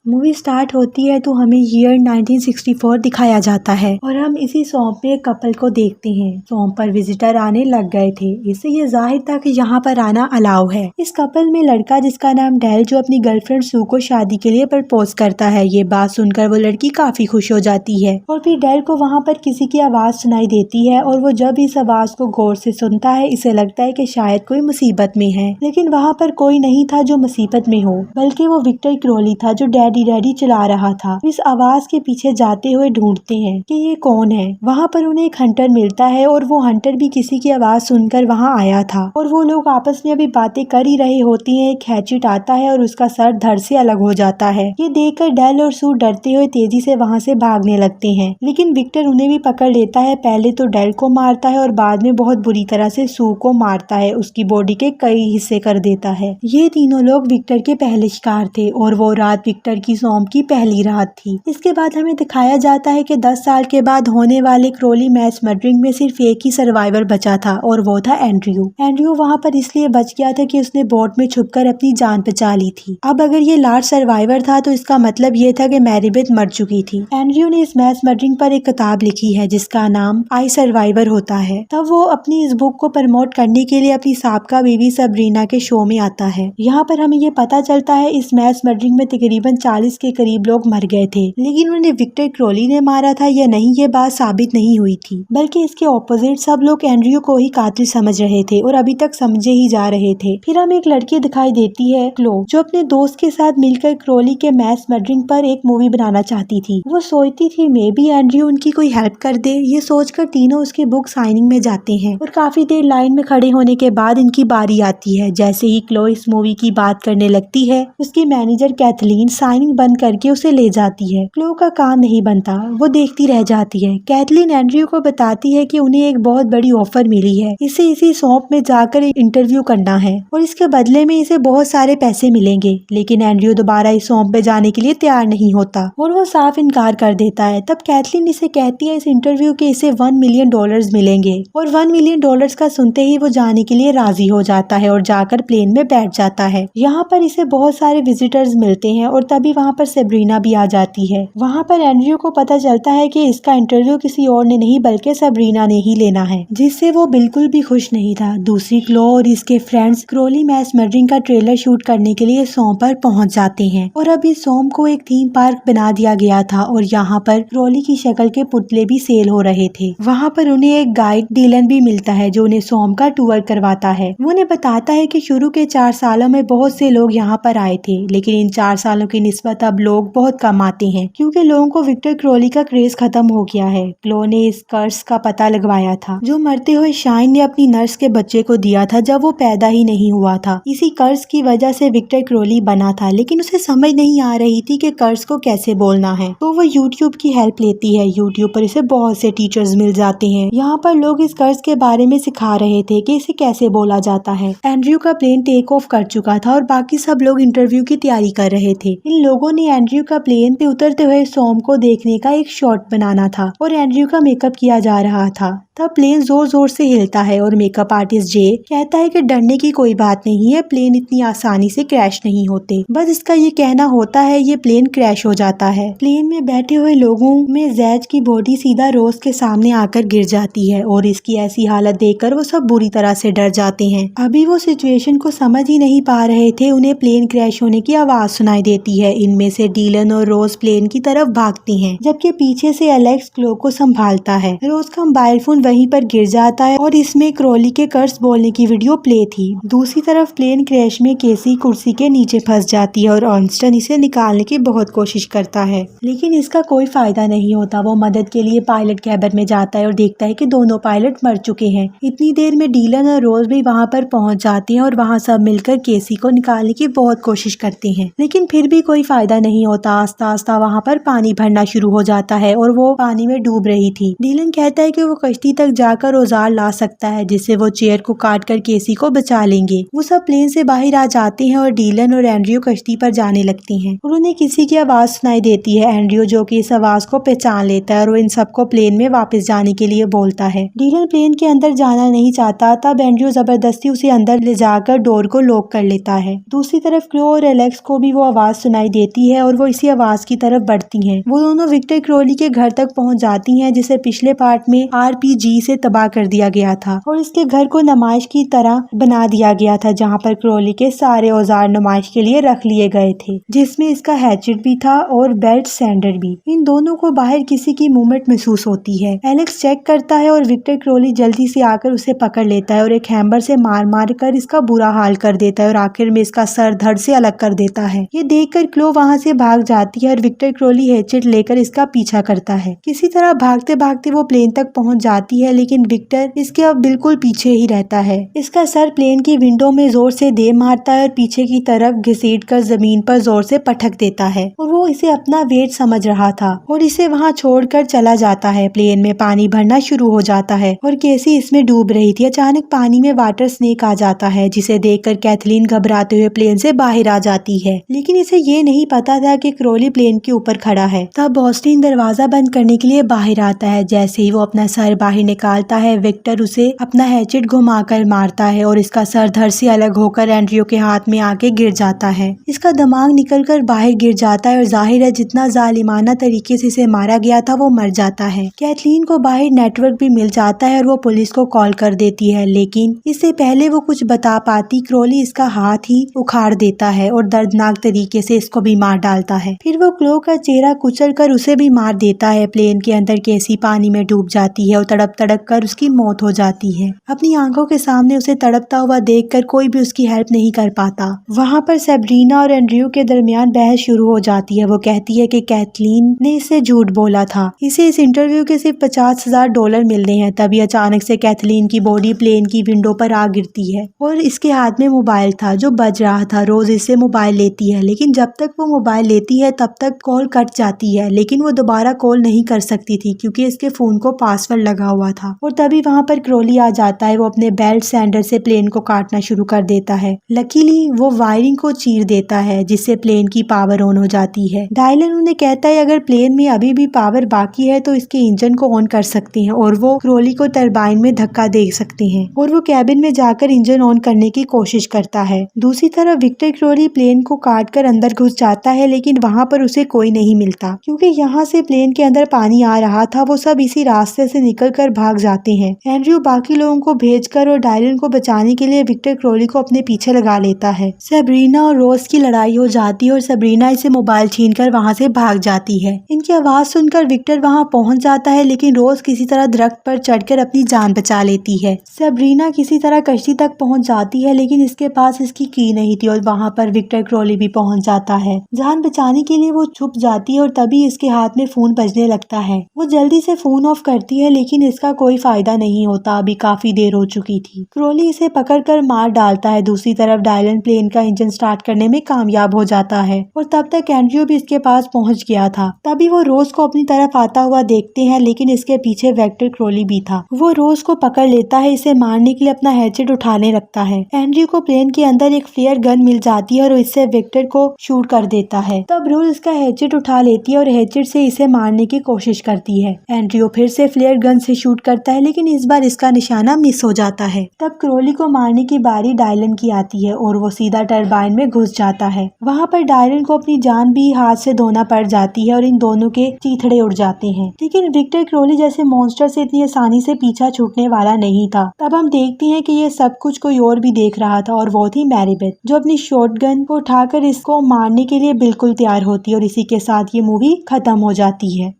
Movie start होती है तो हमें ईयर 1964 दिखाया जाता है और हम इसी सॉन्ग में एक कपल को देखते हैं। सॉन्ग पर विजिटर आने लग गए थे, इससे ये जाहिर था कि यहाँ पर आना अलाउ है। इस कपल में लड़का जिसका नाम डेल जो अपनी गर्लफ्रेंड सू को शादी के लिए प्रपोज करता है। ये बात सुनकर वो लड़की काफी खुश हो जाती है और फिर डेल को वहाँ पर किसी की आवाज सुनाई देती है और वो जब इस आवाज को गौर से सुनता है इसे लगता है कि शायद कोई मुसीबत में है, लेकिन वहाँ पर कोई नहीं था जो मुसीबत में हो, बल्कि वो विक्टर क्रॉली था जो डैडी डैडी चला रहा था। इस आवाज के पीछे जाते हुए ढूंढते हैं कि ये कौन है। वहाँ पर उन्हें एक हंटर मिलता है और वो हंटर भी किसी की आवाज सुनकर वहाँ आया था और वो लोग आपस में अभी बातें कर ही रहे होते हैं। एक हैचिट आता है और उसका सर धड़ से अलग हो जाता है। ये देखकर डेल और सू डरते हुए तेजी से वहाँ से भागने लगते हैं, लेकिन विक्टर उन्हें भी पकड़ लेता है। पहले तो डेल को मारता है और बाद में बहुत बुरी तरह से सू को मारता है, उसकी बॉडी के कई हिस्से कर देता है। ये तीनों लोग विक्टर के पहले शिकार थे और वो रात विक्टर की सॉम्ब की पहली रात थी। इसके बाद हमें दिखाया जाता है कि 10 साल के बाद होने वाले क्रॉली मैस मर्डरिंग में सिर्फ एक ही सर्वाइवर बचा था और वो था एंड्रयू। एंड्रयू वहाँ पर इसलिए बच गया था कि उसने बोट में छुपकर अपनी जान बचा ली थी। अब अगर ये लास्ट सर्वाइवर था तो इसका मतलब ये था कि मैरीबेथ मर चुकी थी। एंड्रयू ने इस मैस मर्डरिंग पर एक किताब लिखी है जिसका नाम आई सर्वाइवर होता है। तब वो अपनी इस बुक को प्रमोट करने के लिए अपनी साबका बीवी सबरीना के शो में आता है। यहाँ पर हमें ये पता चलता है इस मैस मर्डरिंग में तकरीबन 40 के करीब लोग मर गए थे, लेकिन उन्हें विक्टर क्रॉली ने मारा था या नहीं ये बात साबित नहीं हुई थी, बल्कि इसके ऑपोजिट सब लोग एंड्रयू को ही कातिल समझ रहे थे और अभी तक समझे ही जा रहे थे। फिर हमें एक लड़की दिखाई देती है क्लो, जो अपने दोस्त के साथ मिलकर क्रॉली के मैस मर्डरिंग पर एक मूवी बनाना चाहती थी। वो सोचती थी मे बी एंड्रयू उनकी कोई हेल्प कर दे। ये सोचकर तीनों उसकी बुक साइनिंग में जाते हैं और काफी देर लाइन में खड़े होने के बाद इनकी बारी आती है। जैसे ही क्लो इस मूवी की बात करने लगती है, उसकी मैनेजर कैथलीन साइनिंग बंद करके उसे ले जाती है। क्लो का काम नहीं बनता, वो देखती रह जाती है। कैथलीन एंड्रयू को बताती है कि उन्हें एक बहुत बड़ी ऑफर मिली है, इसे इसी सॉन्प में जाकर इंटरव्यू करना है और इसके बदले में इसे बहुत सारे पैसे मिलेंगे। लेकिन एंड्रयू दोबारा इस सॉन्प में जाने के लिए तैयार नहीं होता और वो साफ इनकार कर देता है। तब कैथलीन इसे कहती है इस इंटरव्यू के इसे $1 मिलियन मिलेंगे और $1 मिलियन का सुनते ही वो जाने के लिए राजी हो जाता है और जाकर प्लेन में बैठ जाता है। यहाँ पर इसे बहुत सारे विजिटर्स मिलते हैं और तभी वहाँ पर सबरीना भी आ जाती है। वहाँ पर एंड्रयू को पता चलता है कि इसका इंटरव्यू किसी और ने नहीं बल्कि सबरीना ने ही लेना है, जिससे वो बिल्कुल भी खुश नहीं था। दूसरी क्लो और इसके फ्रेंड्स क्रॉली मैस मर्डरिंग का ट्रेलर शूट करने के लिए सॉम्ब पर पहुँच जाते हैं और अब इस सॉम्ब को एक थीम पार्क बना दिया गया था और यहाँ पर क्रॉली की शक्ल के पुतले भी सेल हो रहे थे। वहाँ पर उन्हें एक गाइड डीलन भी मिलता है जो उन्हें सॉम्ब का टूर करवाता है। वो उन्हें बताता है कि शुरू के 4 सालों में बहुत से लोग यहाँ पर आए थे, लेकिन इन 4 सालों की निस्बत अब लोग बहुत कम आते हैं क्योंकि लोगों को विक्टर क्रॉली का क्रेज खत्म हो गया है। क्लो ने इस कर्स का पता लगवाया था जो मरते हुए शाइन ने अपनी नर्स के बच्चे को दिया था जब वो पैदा ही नहीं हुआ था। इसी कर्स की वजह से विक्टर क्रॉली बना था, लेकिन उसे समझ नहीं आ रही थी कि कर्स को कैसे बोलना है, तो वो यूट्यूब की हेल्प लेती है। यूट्यूब पर इसे बहुत से टीचर्स मिल जाते हैं। यहाँ पर लोग इस कर्स के बारे में सिखा रहे थे कि इसे कैसे बोला जाता है। एंड्रयू का प्लेन टेक ऑफ कर चुका था और बाकी सब लोग इंटरव्यू की तैयारी कर रहे थे। इन लोगों ने एंड्रयू का प्लेन पे उतरते हुए सॉम्ब को देखने का एक शॉट बनाना था और एंड्रयू का मेकअप किया जा रहा था। तब प्लेन जोर जोर से हिलता है और मेकअप आर्टिस्ट जे कहता है कि डरने की कोई बात नहीं है, प्लेन इतनी आसानी से क्रैश नहीं होते, बस इसका ये कहना होता है ये प्लेन क्रैश हो जाता है। प्लेन में बैठे हुए लोगों में जैज की बॉडी सीधा रोज के सामने आकर गिर जाती है और इसकी ऐसी हालत देखकर वो सब बुरी तरह से डर जाते हैं। अभी वो सिचुएशन को समझ ही नहीं पा रहे थे, उन्हें प्लेन क्रैश होने की आवाज सुनाई देती है। इनमें से डीलन और रोज प्लेन की तरफ भागती हैं, जबकि पीछे से एलेक्स क्लो को संभालता है। रोज का मोबाइल फोन वहीं पर गिर जाता है और इसमें क्रॉली के कर्स बोलने की वीडियो प्ले थी। दूसरी तरफ प्लेन क्रैश में केसी कुर्सी के नीचे फंस जाती है और ऑर्नस्टन इसे निकालने की बहुत कोशिश करता है, लेकिन इसका कोई फायदा नहीं होता। वो मदद के लिए पायलट कैबिन में जाता है और देखता है कि दोनों पायलट मर चुके हैं। इतनी देर में डीलन और रोज भी वहाँ पर पहुँच जाते हैं और वहाँ सब मिलकर केसी को निकालने की बहुत कोशिश करते हैं, लेकिन फिर भी कोई फायदा नहीं होता। आस्ता आस्ता वहाँ पर पानी भरना शुरू हो जाता है और वो पानी में डूब रही थी। डीलन कहता है कि वो कश्ती तक जाकर औजार ला सकता है जिससे वो चेयर को काट कर केसी को बचा लेंगे। वो सब प्लेन से बाहर आ जाते हैं और डीलन और एंड्रयू कश्ती पर जाने लगते हैं और उन्हें किसी की आवाज सुनाई देती है। एंड्रयू जो कि इस आवाज को पहचान लेता है और वो इन सबको प्लेन में वापस जाने के लिए बोलता है। डीलन प्लेन के अंदर जाना नहीं चाहता, तब एंड्रयू जबरदस्ती उसे अंदर ले जाकर डोर को लॉक कर लेता है। दूसरी तरफ क्लो और एलेक्स को भी वो आवाज सुनाई देती है और वो इसी आवाज की तरफ बढ़ती हैं। वो दोनों विक्टर क्रॉली के घर तक पहुंच जाती हैं जिसे पिछले पार्ट में आरपीजी से तबाह कर दिया गया था और इसके घर को नुमाइश की तरह बना दिया गया था, जहाँ पर क्रॉली के सारे औजार नुमाइश के लिए रख लिए गए थे, जिसमें इसका हैचेट भी था और बेल्ट सैंडर भी। इन दोनों को बाहर किसी की मूवमेंट महसूस होती है। एलेक्स चेक करता है और विक्टर क्रॉली जल्दी से आकर उसे पकड़ लेता है और एक हैमर से मार मार कर इसका बुरा हाल कर देता है और आखिर में इसका सर धड़ से अलग कर देता है। ये देखकर क्लो वहाँ से भाग जाती है और विक्टर क्रॉली हैचेट लेकर इसका पीछा करता है। किसी तरह भागते भागते वो प्लेन तक पहुँच जाती है, लेकिन विक्टर इसके अब बिल्कुल पीछे ही रहता है। इसका सर प्लेन की विंडो में जोर से दे मारता है और पीछे की तरफ घसीट कर जमीन पर जोर से पटक देता है और वो इसे अपना वेट समझ रहा था और इसे वहाँ छोड़कर चला जाता है। प्लेन में पानी भरना शुरू हो जाता है और केसी इसमें डूब रही थी। अचानक पानी में वाटर स्नेक आ जाता है, जिसे देखकर कैथलीन घबराते हुए प्लेन से बाहर आ जाती है, लेकिन इसे ये नहीं पता था कि क्रॉली प्लेन के ऊपर खड़ा है। तब ऑस्टिन दरवाजा बंद करने के लिए बाहर आता है। जैसे ही वो अपना सर बाहर निकालता है, विक्टर उसे अपना हैचेट घुमाकर मारता है और इसका सर धड़ से अलग होकर एंड्रयू के हाथ में आके गिर जाता है। इसका दिमाग निकलकर बाहर गिर जाता है और जाहिर है जितना जालिमाना तरीके से इसे मारा गया था वो मर जाता है। कैथलीन को बाहर नेटवर्क भी मिल जाता है और वो पुलिस को कॉल कर देती है, लेकिन इससे पहले वो कुछ बता पाती क्रॉली इसका हाथ ही उखाड़ देता है और दर्दनाक तरीके से इसको भी मार डालता है। फिर वो क्लो का चेहरा कुचल कर उसे भी मार देता है। प्लेन के अंदर केसी पानी में डूब जाती है और तड़प तड़प कर उसकी मौत हो जाती है। अपनी आंखों के सामने उसे तड़पता हुआ देखकर कोई भी उसकी हेल्प नहीं कर पाता। वहाँ पर सेब्रीना और एंड्रयू के दरमियान बहस शुरू हो जाती है। वो कहती है कि कैथलीन ने इसे झूठ बोला था, इसे इस इंटरव्यू के सिर्फ $50,000 मिलने हैं। तभी अचानक से कैथलीन की बॉडी प्लेन की विंडो पर आ गिरती है और इसके हाथ में मोबाइल था जो बज रहा था। रोज इससे मोबाइल लेती है, लेकिन जब तक वो मोबाइल लेती है तब तक कॉल कट जाती है, लेकिन वो दोबारा कॉल नहीं कर सकती थी क्योंकि इसके फोन को पासवर्ड लगा हुआ था। और तभी वहाँ पर क्रॉली आ जाता है। वो अपने बेल्ट सैंडर से प्लेन को काटना शुरू कर देता है। लकीली वो वायरिंग को चीर देता है, जिससे प्लेन की पावर ऑन हो जाती है। डायलन उन्हें कहता है अगर प्लेन में अभी भी पावर बाकी है तो इसके इंजन को ऑन कर सकते हैं और वो क्रॉली को टरबाइन में धक्का दे सकते हैं और वो कैबिन में जाकर इंजन ऑन करने की कोशिश करता है। दूसरी तरफ विक्टर क्रॉली प्लेन को काट कर अंदर घुस जाता है, लेकिन वहाँ पर उसे कोई नहीं मिलता क्योंकि यहाँ से प्लेन के अंदर पानी आ रहा था। वो सब इसी रास्ते से निकल कर भाग जाते हैं। एंड्रयू बाकी लोगों को भेजकर और डायलन को बचाने के लिए विक्टर क्रॉली को अपने पीछे लगा लेता है। सेब्रीना और रोज की लड़ाई हो जाती है और सेब्रीना इसे मोबाइल छीनकर वहाँ से भाग जाती है। इनकी आवाज सुनकर विक्टर वहाँ पहुँच जाता है, लेकिन रोज किसी तरह दरख्त पर चढ़कर अपनी जान बचा लेती है। सेब्रीना किसी तरह कश्ती तक पहुँच जाती है, लेकिन इसके पास इसकी की नहीं थी और वहाँ पर विक्टर क्रॉली भी पहुँच जाता है। जान बचाने के लिए वो छुप जाती है और तभी इसके हाथ में फोन बजने लगता है। वो जल्दी से फोन ऑफ करती है, लेकिन इसका कोई फायदा नहीं होता, अभी काफी देर हो चुकी थी। क्रॉली इसे पकड़कर मार डालता है। दूसरी तरफ डायलन प्लेन का इंजन स्टार्ट करने में कामयाब हो जाता है और तब तक एंड्रयू भी इसके पास पहुंच गया था। तभी वो रोज को अपनी तरफ आता हुआ देखते हैं, लेकिन इसके पीछे विक्टर क्रॉली भी था। वो रोज को पकड़ लेता है, इसे मारने के लिए अपना हैचेट उठाने लगता है। एंड्रयू को प्लेन के अंदर एक फ्लेयर गन मिल जाती है और इससे विक्टर को शूट कर देता है। तब रोज इसका हैचेट उठा लेती है और हैचेट से इसे मारने की कोशिश करती है। एंड्रयू फिर से फ्लेयर गन से शूट करता है, लेकिन इस बार इसका निशाना मिस हो जाता है। तब क्रॉली को मारने की बारी डायलन की आती है और वो सीधा टरबाइन में घुस जाता है। वहाँ पर डायलन को अपनी जान भी हाथ से धोना पड़ जाती है और इन दोनों के चीथड़े उड़ जाते हैं, लेकिन विक्टर क्रॉली जैसे मॉन्स्टर से इतनी आसानी से पीछा छूटने वाला नहीं था। तब हम देखते हैं कि ये सब कुछ कोई और भी देख रहा था और वो थी मैरीबेथ, जो अपनी शॉटगन को उठाकर इसको मारने के लिए बिल्कुल तैयार होती है और इसी के साथ ये मूवी खत्म हो जाती है।